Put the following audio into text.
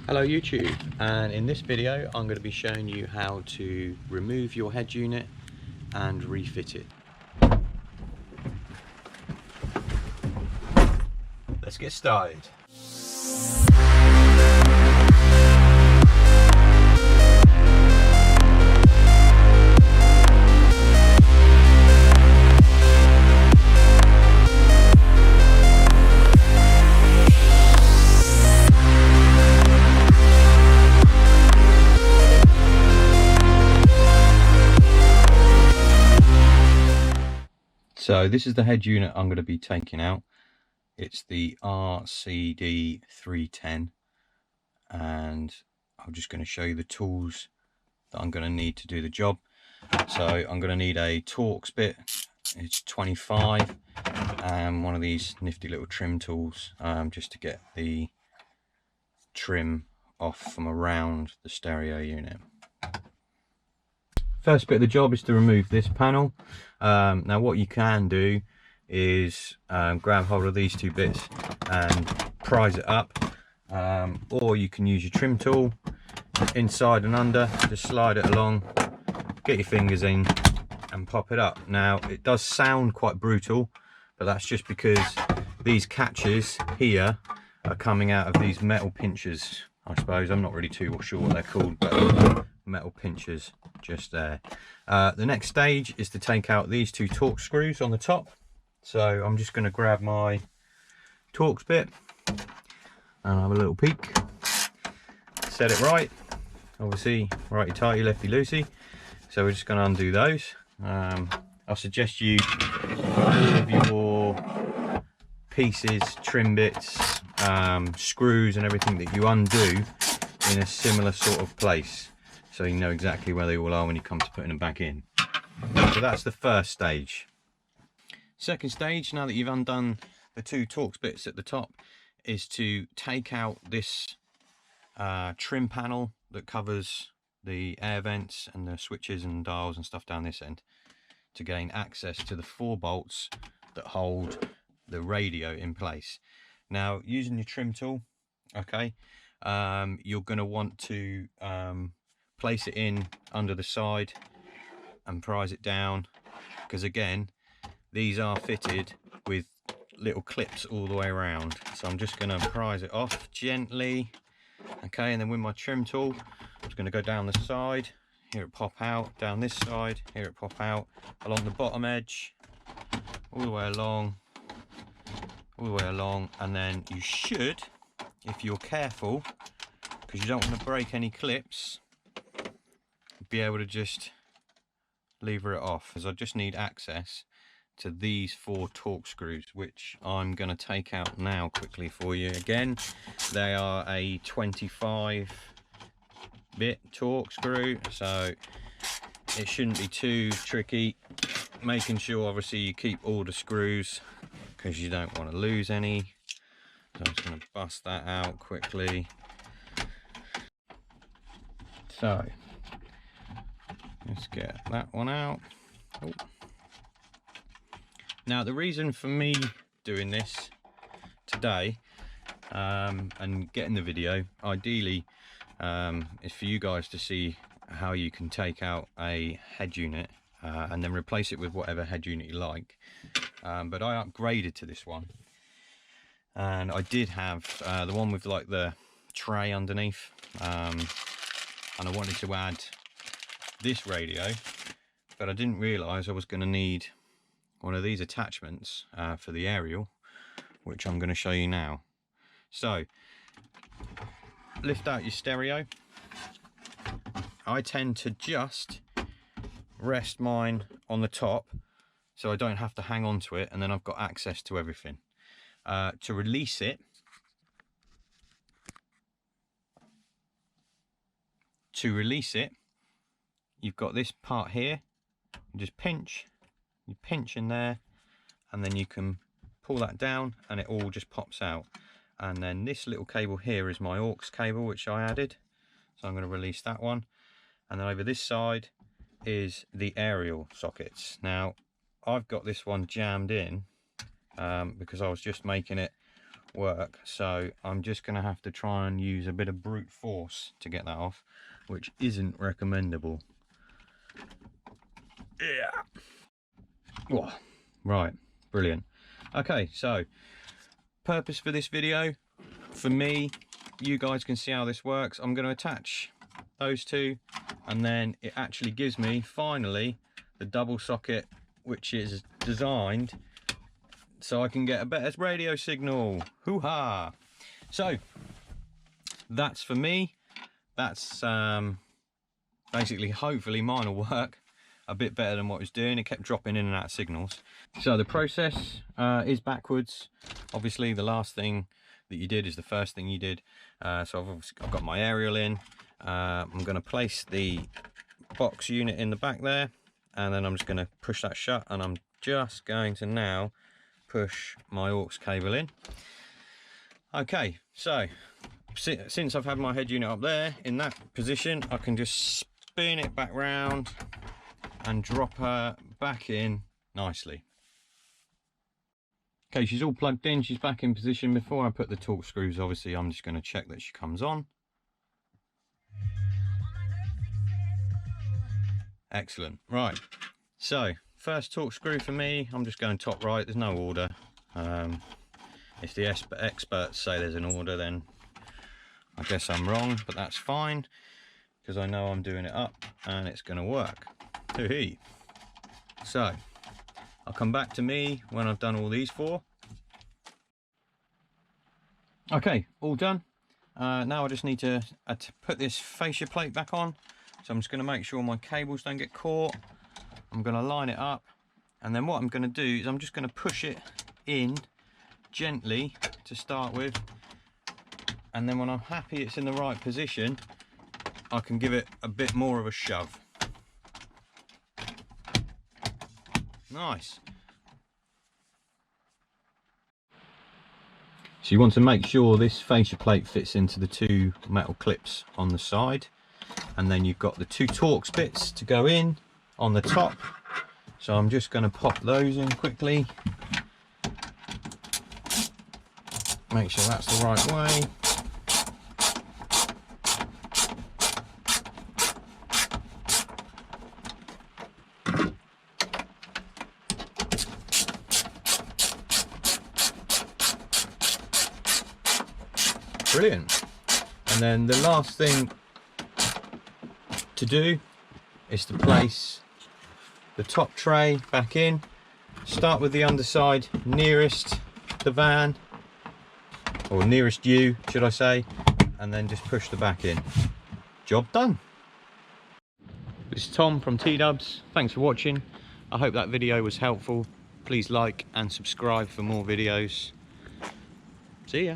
Hello YouTube, and in this video I'm going to be showing you how to remove your head unit and refit it. Let's get started. So this is the head unit I'm going to be taking out. It's the RCD 310, and I'm just going to show you the tools that I'm going to need to do the job. So I'm going to need a torx bit, it's 25, and one of these nifty little trim tools, just to get the trim off from around the stereo unit. First bit of the job is to remove this panel. Now what you can do is grab hold of these two bits and prise it up, or you can use your trim tool inside and under, just slide it along, get your fingers in and pop it up. Now it does sound quite brutal, but that's just because these catches here are coming out of these metal pinchers, I suppose. I'm not really too sure what they're called, but metal pinchers just there. The next stage is to take out these two torx screws on the top. So I'm just going to grab my torx bit and have a little peek, set it right, obviously righty tighty lefty loosey. So we're just going to undo those. I suggest you all of your pieces, trim bits, screws and everything that you undo in a similar sort of place, so you know exactly where they all are when you come to putting them back in. So that's the first stage. Second stage, now that you've undone the two torx bits at the top, is to take out this trim panel that covers the air vents and the switches and dials and stuff down this end, to gain access to the 4 bolts that hold the radio in place. Now, using your trim tool, okay, you're going to want to place it in under the side and prise it down, because again these are fitted with little clips all the way around. So I'm just going to prise it off gently, okay, and then with my trim tool I'm just going to go down the side, hear it pop out, down this side, hear it pop out, along the bottom edge, all the way along, and then you should, if you're careful, because you don't want to break any clips, be able to just lever it off, as I just need access to these 4 torx screws, which I'm going to take out now quickly for you. Again, they are a 25 bit torx screw, so it shouldn't be too tricky, making sure obviously you keep all the screws because you don't want to lose any. So I'm just going to bust that out quickly. So let's get that one out. Oh. Now the reason for me doing this today and getting the video ideally is for you guys to see how you can take out a head unit and then replace it with whatever head unit you like. But I upgraded to this one, and I did have the one with like the tray underneath, and I wanted to add this radio, but I didn't realise I was going to need one of these attachments for the aerial, which I'm going to show you now. So lift out your stereo. I tend to just rest mine on the top so I don't have to hang on to it, and then I've got access to everything. To release it, you've got this part here. You just pinch, you pinch in there, and then you can pull that down and it all just pops out. And then this little cable here is my aux cable, which I added, so I'm going to release that one. And then over this side is the aerial sockets. Now I've got this one jammed in because I was just making it work, so I'm just going to have to try and use a bit of brute force to get that off, which isn't recommendable. Yeah. Oh, right, brilliant. Okay, so purpose for this video, for me, you guys can see how this works. I'm going to attach those two, and then it actually gives me finally the double socket, which is designed so I can get a better radio signal. Hoo-ha! So that's for me. That's basically, hopefully mine will work a bit better than what it was doing. It kept dropping in and out of signals. So the process is backwards. Obviously the last thing that you did is the first thing you did. So I've got my aerial in. I'm going to place the box unit in the back there, and then I'm just going to push that shut, and I'm just going to now push my aux cable in. Okay, so since I've had my head unit up there in that position, I can just spin it back round and drop her back in nicely. Okay, she's all plugged in, she's back in position. Before I put the torque screws, obviously I'm just going to check that she comes on. Excellent. Right, so first torque screw for me, I'm just going top right. There's no order. If the experts say there's an order, then I guess I'm wrong, but that's fine, because I know I'm doing it up and it's going to work. Hoo-hee. So I'll come back to me when I've done all these four. Okay, all done. Now I just need to put this fascia plate back on. So I'm just going to make sure my cables don't get caught. I'm going to line it up, and then what I'm going to do is I'm just going to push it in gently to start with, and then when I'm happy it's in the right position, I can give it a bit more of a shove. Nice. So you want to make sure this fascia plate fits into the two metal clips on the side, and then you've got the two Torx bits to go in on the top. So I'm just going to pop those in quickly. Make sure that's the right way. Brilliant. And then the last thing to do is to place the top tray back in. Start with the underside nearest the van, or nearest you should I say, and then just push the back in. Job done. This is Tom from T-Dubs. Thanks for watching. I hope that video was helpful. Please like and subscribe for more videos. See ya.